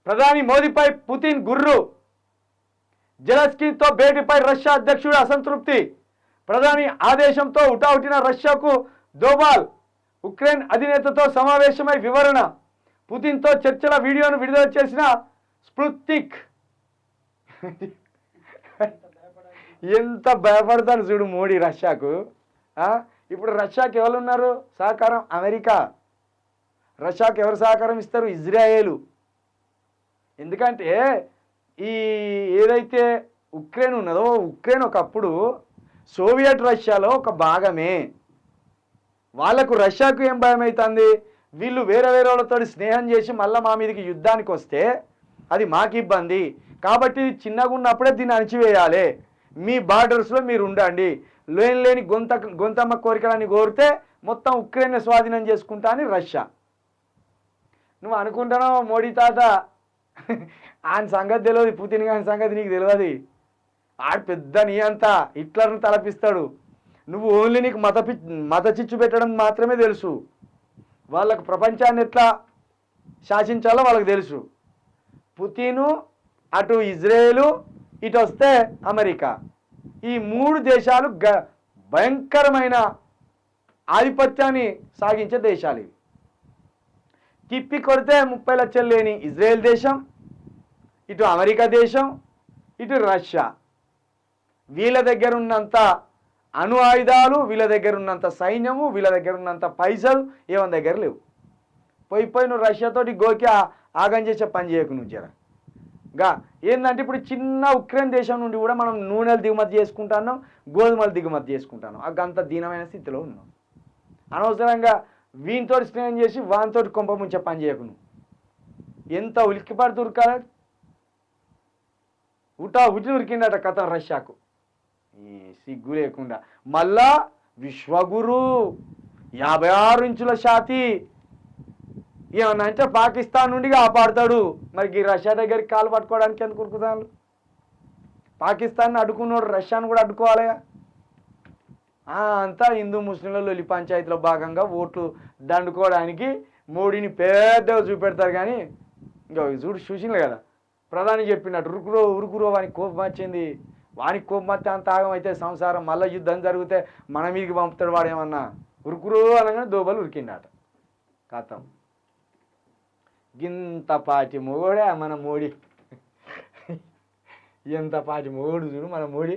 ప్రధాని మోదీపై Putin గుర్రు. జెలెన్స్కీతో భేటీపై Russia అధ్యక్షుడు అసంతృప్తి. ప్రధాని ఆదేశంతో హుటాహుటిన రష్యాకు దోబాల్. ఉక్రెయిన్ అధినేతతో సమావేశమై వివరణ. పుతిన్తో చర్చల వీడియోను విడుదల చేసిన స్పుత్నిక్. ఎంత భయపడతాను చూడు మోడీ రష్యాకు. ఇప్పుడు రష్యాకి ఎవరు ఉన్నారు సహకారం? అమెరికా. రష్యాకు ఎవరు సహకారం ఇస్తారు? ఇజ్రాయేలు. ఎందుకంటే ఈ ఏదైతే ఉక్రెయిన్ ఉన్నదో, ఉక్రెయిన్ ఒకప్పుడు సోవియట్ రష్యాలో ఒక భాగమే. వాళ్ళకు రష్యాకు ఏం భయం అవుతుంది? వీళ్ళు వేరే వాళ్ళతో స్నేహం చేసి మళ్ళీ మా మీదకి యుద్ధానికి వస్తే అది మాకు ఇబ్బంది. కాబట్టి చిన్నగా ఉన్నప్పుడే దీన్ని అణచివేయాలి. మీ బార్డర్స్లో మీరు ఉండండి. లేని గొంతమ్మ కోరికలని కోరితే మొత్తం ఉక్రెయిన్ స్వాధీనం చేసుకుంటా అని రష్యా. నువ్వు అనుకుంటున్నావు మోడీ తాత ఆయన సంగతి తెలియదు, పుతిన్ గారి సంగతి నీకు తెలియదు. ఆడు పెద్ద నీ అంతా హిట్లర్ను తలపిస్తాడు. నువ్వు ఓన్లీ నీకు మత చిచ్చు పెట్టడం మాత్రమే తెలుసు. వాళ్ళకు ప్రపంచాన్ని ఎట్లా శాసించాలో వాళ్ళకి తెలుసు. పుతిను అటు ఇజ్రాయేలు, ఇటు వస్తే అమెరికా. ఈ మూడు దేశాలు భయంకరమైన ఆధిపత్యాన్ని సాగించే దేశాలు ఇవి. తిప్పి కొడితే 30 లక్షలు లేని ఇజ్రాయెల్ దేశం, ఇటు అమెరికా దేశం, ఇటు రష్యా. వీళ్ళ దగ్గర ఉన్నంత అణు ఆయుధాలు, వీళ్ళ దగ్గర ఉన్నంత సైన్యము, వీళ్ళ దగ్గర ఉన్నంత పైసలు ఏమని దగ్గర లేవు. పోయి నువ్వు రష్యాతోటి గోకి ఆగం చేసే పని చేయకు నువ్వు జర. ఏంటంటే ఇప్పుడు చిన్న ఉక్రెయిన్ దేశం నుండి కూడా మనం నూనెలు దిగుమతి చేసుకుంటున్నాం, గోధుమలు దిగుమతి చేసుకుంటున్నాం. అంత దీనమైన స్థితిలో ఉన్నాం. అనవసరంగా వీనితో స్నేహం చేసి వానితో కొంప ముంచే పని చేయకు నువ్వు. ఎంత ఉలిక్కిపడి ఉరకాలి. ఉటి ఉరికిందట కథ రష్యాకు. ఈ సిగ్గు లేకుండా మళ్ళా విశ్వగురు 56 ఇంచుల ఛాతీ ఏమన్నా అంటే పాకిస్తాన్ నుండి కాపాడుతాడు. మరి రష్యా దగ్గరికి కాలు పట్టుకోవడానికి ఎందుకు ఉరుకుతాను? పాకిస్తాన్ని అడ్డుకున్నాడు, రష్యాను కూడా అడ్డుకోవాలి. అంతా హిందూ ముస్లింల లొలి పంచాయతీలో భాగంగా ఓట్లు దండుకోవడానికి మోడీని పెద్దగా చూపెడతారు. కానీ ఇంకా చూసింది కదా, ప్రధాని చెప్పినట్టు ఉరుకురో వానికి కోపం వచ్చింది. వానికి కోపం వస్తే అంత ఆగం అయితే సంసారం. మళ్ళీ యుద్ధం జరిగితే మన మీదకి పంపుతాడు వాడేమన్నా. ఉరుకురో అనగానే దోబలు ఉరికిండట. కథం గింతపాటి మోడే మన మోడీ. ఎంతపాటి మోడు చూడు మన మోడీ.